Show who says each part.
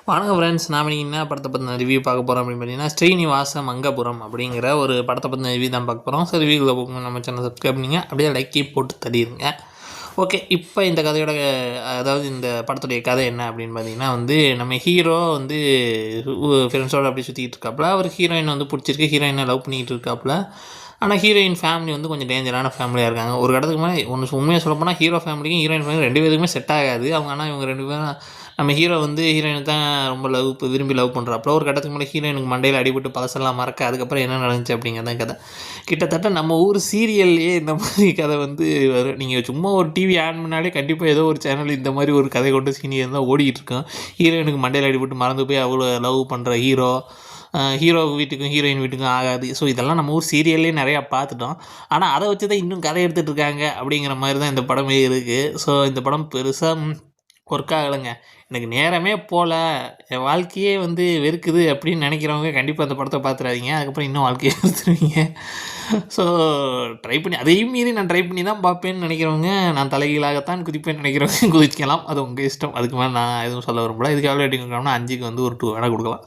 Speaker 1: வணக்கம் ஃப்ரெண்ட்ஸ், நாம் இன்றைக்கி என்ன படத்தை பற்றின ரிவ்யூ பார்க்க போகிறோம் அப்படின்னு பார்த்தீங்கன்னா, ஸ்ரீனிவாச மங்கபுரம் அப்படிங்கிற ஒரு படத்தை பற்றின ரிவ்யூ தான் பார்க்க போகிறோம். ஸோ ரிவ்யூவில் போக நம்ம சேனல் சப்ஸ்கிரைப் பண்ணிங்க, அப்படியே லைக்கே போட்டு தள்ளிடுங்க. ஓகே, இப்போ இந்த கதையோட அதாவது இந்த படத்துடைய கதை என்ன அப்படின்னு பார்த்தீங்கன்னா நம்ம ஹீரோ ஃப்ரெண்ட்ஸோடு அப்படி சுற்றிக்கிட்டு இருக்காப்புல. அவர் ஹீரோயின் பிடிச்சிருக்கு, ஹீரோயினை லவ் பண்ணிக்கிட்டு இருக்காப்புல. ஆனால் ஹீரோயின் ஃபேமிலி கொஞ்சம் டேஞ்சரான ஃபேமிலியாக இருக்காங்க. ஒரு இடத்துக்கு மேலே உண்மையாக சொல்லப்போனால் ஹீரோ ஃபேமிலிக்கும் ஹீரோயின் ஃபேமிலி 2 பேருக்குமே செட் ஆகாது. ஆனால் இவங்க 2 பேரும் நம்ம ஹீரோ ஹீரோயினை தான் ரொம்ப விரும்பி லவ் பண்ணுறாப்புல. ஒரு கட்டத்துக்கு மேலே ஹீரோயினுக்கு மண்டையில் அடிபட்டு பழசெல்லாம் மறக்க அதுக்கப்புறம் என்ன நடந்துச்சு அப்படிங்கிறதான் கதை. கிட்டத்தட்ட நம்ம ஊர் சீரியல்லையே இந்த மாதிரி கதை வரும். நீங்கள் சும்மா ஒரு டிவி ஆன் பண்ணாலே கண்டிப்பாக ஏதோ ஒரு சேனல் இந்த மாதிரி ஒரு கதை கொண்டு சீனியர் தான் ஓடிக்கிட்டு இருக்கோம். ஹீரோயினுக்கு மண்டையில் அடிபட்டு மறந்து போய் அவ்வளோ லவ் பண்ணுற ஹீரோ வீட்டுக்கும் ஹீரோயின் வீட்டுக்கும் ஆகாது. ஸோ இதெல்லாம் நம்ம ஊர் சீரியல்லே நிறையா பார்த்துட்டோம். ஆனால் அதை வச்சு தான் இன்னும் கதை எடுத்துகிட்டு இருக்காங்க அப்படிங்கிற மாதிரி தான் இந்த படமே இருக்குது. ஸோ இந்த படம் பெருசாக ஒர்க் ஆகலைங்க. எனக்கு நேரமே போகல, என் வாழ்க்கையே வெறுக்குது அப்படின்னு நினைக்கிறவங்க கண்டிப்பாக அந்த படத்தை பார்த்துடாதீங்க. அதுக்கப்புறம் இன்னும் வாழ்க்கையை வெறுத்துருவீங்க. ஸோ ட்ரை பண்ணி அதையும் மீறி நான் ட்ரை பண்ணி தான் பார்ப்பேன்னு நினைக்கிறவங்க, நான் தலைகீழாகத்தான் குதிப்பேன்னு நினைக்கிறவங்க குதிக்கலாம். அது உங்கள் இஷ்டம். அதுக்கு மேலே நான் எதுவும் சொல்ல விரும்பல. இதுக்கு எவ்வளோ ரேட்டிங் கொடுக்கலாம்னா 5க்கு ஒரு 2 வேணால் கொடுக்கலாம்.